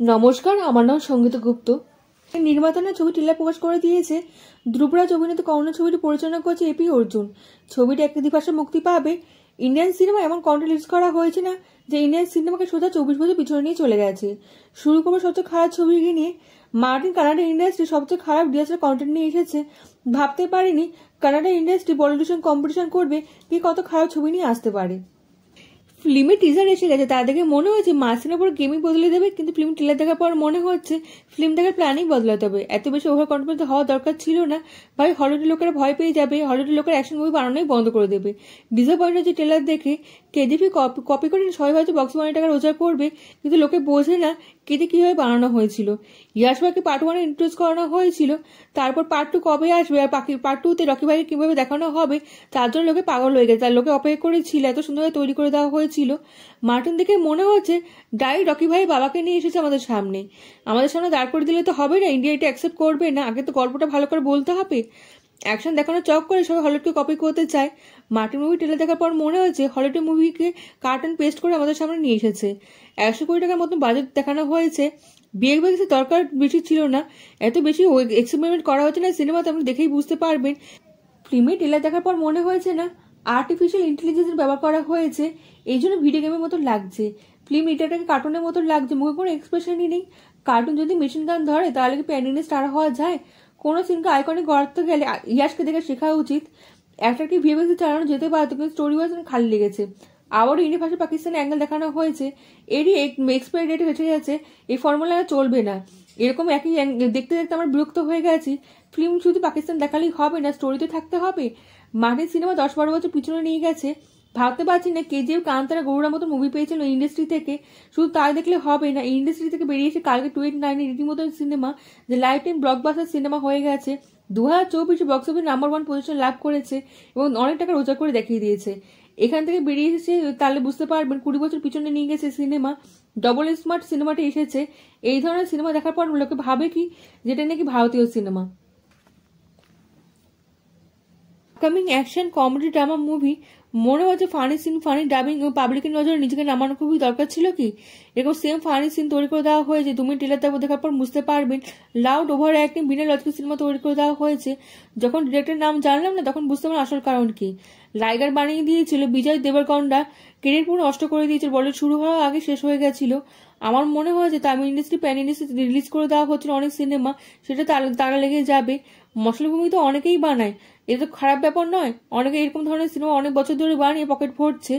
নমস্কার, আমার নাম সঙ্গীতা গুপ্ত। নির্মাতা ছবি টিলা প্রকাশ করে দিয়েছে। ধ্রুবরাজ অভিনীত কর্ণ ছবিটি পরিচালনা করছে এপি অর্জুন। ছবিটি একটি দ্বিভাষায় মুক্তি পাবে। ইন্ডিয়ান সিনেমা এমন কন্টেন্ট রিলিজ করা হয়েছে না যে ইন্ডিয়ান সিনেমাকে সোজা 24 বছর পিছনে নিয়ে চলে গেছে। শুরু করবো সবচেয়ে খারাপ ছবিকে নিয়ে। মার্টিন কানাডা ইন্ডাস্ট্রি সবচেয়ে খারাপ ডিএসএল কন্টেন্ট নিয়ে এসেছে। ভাবতে পারিনি কানাডা ইন্ডাস্ট্রি পলিটিশিয়ান কম্পিটিশন করবে, কি কত খারাপ ছবি নিয়ে আসতে পারে। ফিল্মের টিজার এসে গেছে, তা দেখে মনে হয়েছে মাসিনের উপর গেমই বদলে দেবে, কিন্তু ফিল্ম টিলার দেখার পর মনে হচ্ছে ফিল্ম দেখার প্ল্যানিং বদলাতে হবে। এত বেশি ওভার কনফিডেন্স হওয়া দরকার ছিল না ভাই। হলিউডের লোকেরা ভয় পেয়ে যাবে, হলিউডের লোকেরা অ্যাকশন মুভি বানানোই বন্ধ করে দেবে। ডিসঅ্যাপয়েন্টেড যে ট্রেলার দেখে কেজিএফ কপি করে সবাই হয়তো বক্স বানিয়ে টাকা রোজগার করবে, কিন্তু লোকে বোঝে না কেটে কিভাবে বানানো হয়েছিল। ইয়াশ ভাইকে পার্ট 1 ইন্ট্রোডিউস করানো হয়েছিল, তারপর পার্ট 2 কবে আসবে আর পার্ট 2-তে রকি ভাইকে কিভাবে দেখানো হবে তার জন্য লোকে পাগল হয়ে গেছে। তার লোকে অপেক্ষা করেছিল, এত সুন্দরভাবে তৈরি করে দেওয়া হয়েছিল। মার্টিন দেখে মনে হচ্ছে ডাইরেক্ট রকি ভাই বাবাকে নিয়ে এসেছে আমাদের সামনে দাঁড় করে দিলে তো হবে না, ইন্ডিয়া এটা অ্যাকসেপ্ট করবে না। আগে তো গল্পটা ভালো করে বলতে হবে। অ্যাকশন দেখানো চক করে সবাই হলিউডকে কপি করতে চায়। মার্টিন মুভি টেলে দেখার পর মনে হয়েছে হলিউডের মুভিকে কাট অ্যান্ড পেস্ট করে আমাদের সামনে নিয়ে এসেছে। 100 কোটি টাকার মতন বাজেট দেখানো হয়েছে। বিএফএক্স দরকার বেশি ছিল না, এত বেশি এক্সপেরিমেন্ট করা হচ্ছে না সিনেমাতে, আপনি দেখেই বুঝতে পারবেন। ফিল্মে টেলার দেখার পর মনে হয়েছে না আর্টিফিশিয়াল ইন্টেলিজেন্সের ব্যবহার করা হয়েছে, এই জন্য ভিডিও গেমের মতো লাগছে। ফিল্ম এটাকে কার্টুনের মতো লাগছে, মুখে কোনো এক্সপ্রেশনই নেই। কার্টুন যদি মেশিন গান ধরে তাহলে কি প্যান্ডিনে স্টার হওয়া যায়? কোনো সিনকে আইকনিক গড়াতে গেলে ইয়াশকে দেখে শেখা উচিত। একটা কি ভিএফএক্স চালানো যেতে পারতো, কিন্তু স্টোরি ওয়াইজ খালি লেগেছে। আবারও ইন্ডিয়া ভাষা পাকিস্তানের অ্যাঙ্গেল দেখানো হয়েছে, এরই এক্সপায়ারি ডেট হেঁটে গেছে। এই ফর্মুলা চলবে না। এরকম একই দেখতে দেখতে আমার বিরক্ত হয়ে গেছি। ফিল্ম শুধু পাকিস্তান দেখালেই হবে না, স্টোরিতে থাকতে হবে। মার্টিন সিনেমা 10-12 বছর পিছনে নিয়ে গেছে। ভাবতে পারছি না কেজিএফ কান্তারা গরুড়ার মতো মুভি পেয়েছিল ইন্ডাস্ট্রি থেকে। শুধু তাই দেখলে হবে না, ইন্ডাস্ট্রি থেকে বেরিয়েছে কালকে 289 রীতিমতো সিনেমা, যে লাইফ টাইম ব্লকবাস্টার সিনেমা হয়ে গেছে। 2024 বক্স অফিস নাম্বার 1 পজিশন লাভ করেছে এবং অনেক টাকা রোজগার করে দেখিয়ে দিয়েছে। এখান থেকে বেরিয়ে এসেছে, তাহলে বুঝতে পারবেন 20 বছর পিছনে নিয়ে গেছে সিনেমা। ডবল স্মার্ট সিনেমাটা এসেছে। এই ধরনের সিনেমা দেখার পর লোকে ভাবে কি যেটা নাকি ভারতীয় cinema. Upcoming action comedy drama movie মনে হচ্ছে ফানি সিন, ফানি ডাবিং এবং পাবলিকের নজরে নিজেকে নামানো খুবই দরকার ছিল কি? এরকম সেম ফানি সিন তৈরি করে দেওয়া হয়েছে। তুমি ট্রেলার দেখার পর বুঝতে পারবেন লাউড ওভার অ্যাক্টিং বিনা লজিক্যাল সিনেমা তৈরি করে দেওয়া হয়েছে। যখন ডিরেক্টরের নাম জানলাম না তখন বুঝতে পারলাম আসল কারণ কি। লাইগার বানিয়ে দিয়েছিল বিজয় দেবরকন্ডা, কেরিয়ার পুরো নষ্ট করে দিয়েছিল। বলিউড শুরু হওয়ার আগে শেষ হয়ে গেছিল। আমার মনে হয় যে Tamil industry pan industry release করে দেওয়া হচ্ছিল অনেক সিনেমা, সেটা তারা লেগে যাবে। মশলা ভূমি তো অনেকেই বানায়, এটা তো খারাপ ব্যাপার নয়। অনেকে এরকম ধরনের সিনেমা অনেক বছর ধরে বানিয়ে পকেট ভরছে।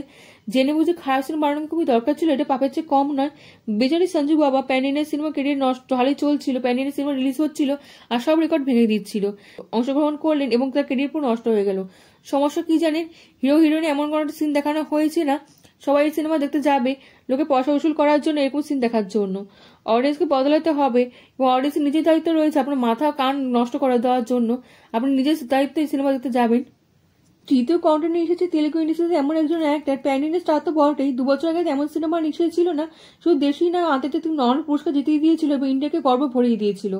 জেনে বুঝে খারাপ সিনেমা বানানো খুবই দরকার ছিল, এটা পাপের চেয়ে কম নয়। বেচারি সঞ্জু বাবা প্যান ইন্ডিয়ার সিনেমা কেরিয়ার নষ্ট ভালোই চলছিল, প্যান ইন্ডিয়ার সিনেমা রিলিজ হচ্ছিল আর সব রেকর্ড ভেঙে দিচ্ছিল। অংশগ্রহণ করলেন এবং তার কেরিয়ার পুরো নষ্ট হয়ে গেল। সমস্যা কি জানেন, হিরো হিরোইন এমন কোনো সিন দেখানো হয়েছে না সবাই এই সিনেমা দেখতে যাবে। লোকে পয়সা উসুল করার জন্য এরকম সিন দেখার জন্য। অডিয়েন্সকে বদলাতে হবে এবং অডিয়েন্সের নিজের দায়িত্ব রয়েছে আপনার মাথা কান নষ্ট করে দেওয়ার জন্য। আপনি নিজের দায়িত্বে এই সিনেমা দেখতে যাবেন। তৃতীয় কন্টেন্ট এসেছে তেলেগু ইন্ডাস্ট্রিতে এমন একজন অ্যাক্টর, প্যান ইন্ডিয়া স্টার তো বটেই। 2 বছর আগে এমন সিনেমা নিশ্চয় ছিল না, শুধু দেশই না আন্তর্জাতিক অনেক পুরস্কার জিতিয়ে দিয়েছিল এবং ইন্ডিয়াকে গর্ব ভরিয়ে দিয়েছিল।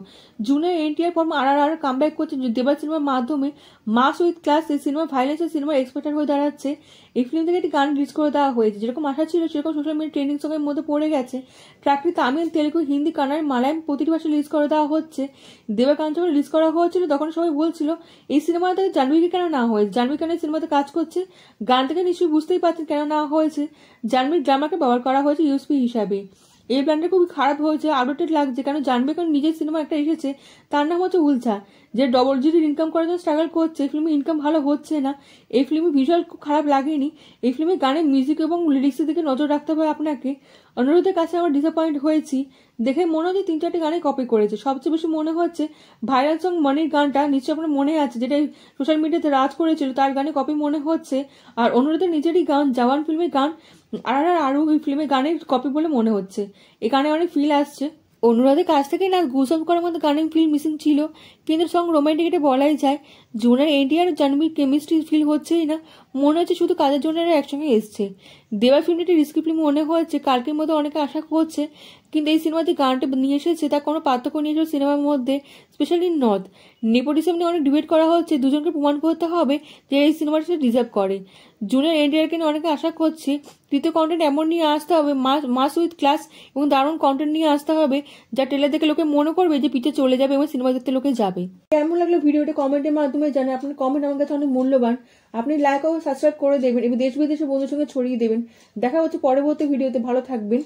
জুনের এনটিআর ফর্ম আর কামব্যাক করছে দেবার সিনেমার মাধ্যমে। মাস উইথ ক্লাস এই সিনেমা ভাইলেন্সের সিনেমার এক্সপেক্টার হয়ে দাঁড়াচ্ছে। এই ফিল্ম থেকে একটি গান রিলিজ করে দেওয়া হয়েছে, যেরকম আশা ছিল সেরকম সোশ্যাল মিডিয়া ট্রেন্ডিং সঙ্গের মধ্যে পড়ে গেছে। ট্র্যাকটি তামিল, তেলেগু, হিন্দি, কান্নাড়, মালায়াম প্রতিটি ভাষায় রিলিজ করে দেওয়া হচ্ছে। দেবাকান্ত যখন রিলিজ করা হয়েছিল তখন সবাই বলছিল এই সিনেমাতে জাহ্নবীকে কেন না হয়েছে, জাহ্নবী কেন সিনেমাতে কাজ করছে। গান থেকে নিশ্চয়ই বুঝতেই পারছেন কেন না হয়েছে। জাহ্নবীর ড্রামাকে ব্যবহার করা হয়েছে ইউএসপি হিসাবে। এই প্ল্যানটা খুবই খারাপ হয়েছে, আউটডেটেড লাগছে। কেন জাহ্নবী কারণ নিজের সিনেমা একটা এসেছে, তার নাম হচ্ছে উলঝা, যে ডবল ডিজিট ইনকাম করার জন্য স্ট্রাগল করছে। এই ফিল্মে ইনকাম ভালো হচ্ছে না। এই ফিল্মে ভিজুয়াল খুব খারাপ লাগেনি। এই ফিল্মে গানের মিউজিক এবং লিরিক্সের দিকে নজর রাখতে হবে আপনাকে। অনুরোধের কাছে আমার ডিসঅ্যাপয়েন্ট হয়েছি। দেখে মনে হচ্ছে 3-4টি গানে কপি করেছে। সবচেয়ে বেশি মনে হচ্ছে ভাইরাল সং মনির গানটা, নিশ্চয়ই আপনার মনে আছে, যেটা সোশ্যাল মিডিয়াতে রাজ করেছিল, তার গানে কপি মনে হচ্ছে। আর অনুরোধের নিজেরই গান, জওয়ান ফিল্মের গান আরও ওই ফিল্মের গানের কপি বলে মনে হচ্ছে। এই গানে অনেক ফিল আসছে। অনুরাধের কাছ থেকে না গুসম করার মতো গানের ফিল মিসিং ছিল, কিন্তু সং রোমান্টিক এটা বলাই যায়। জুনের এনটিআর জাহ্নবীর কেমিস্ট্রি ফিল হচ্ছেই না, মনে হচ্ছে শুধু কাজের জন্য একসঙ্গে এসছে। দেওয়ার ফিল্মটি একটি রিস্কি ফিল্ম মনে হচ্ছে, কালকের মতো অনেকে আশা করছে, কিন্তু এই সিনেমা যে গানটা নিয়ে এসেছে তা কোনো পার্থক্য নিয়ে এসেছে সিনেমার মধ্যে, স্পেশালি নর্থ। নেপোটিজম নিয়ে অনেক ডিবেট করা হচ্ছে, দুজনকে প্রমাণ করতে হবে যে এই সিনেমাটা সে ডিজার্ভ করে। জুনিয়র এনটিআরকে নিয়ে অনেকে আশা করছে তৃতীয় কন্টেন্ট এমন নিয়ে আসতে হবে, মাস উইথ ক্লাস এবং দারুণ কন্টেন্ট নিয়ে আসতে হবে, যা ট্রেলার দেখে লোকে মনে করবে যে পিছে চলে যাবে এবং সিনেমা দেখতে লোকে যাবে। কেমন লাগলো ভিডিওটা কমেন্টের মাধ্যমে জানান। আপনার কমেন্ট আমার কাছে অনেক মূল্যবান। আপনি লাইক ও সাবস্ক্রাইব করে দেবেন এবং দেশ বিদেশের বন্ধুর সঙ্গে ছড়িয়ে দেবেন। দেখা হচ্ছে পরবর্তী ভিডিওতে। ভালো থাকবেন।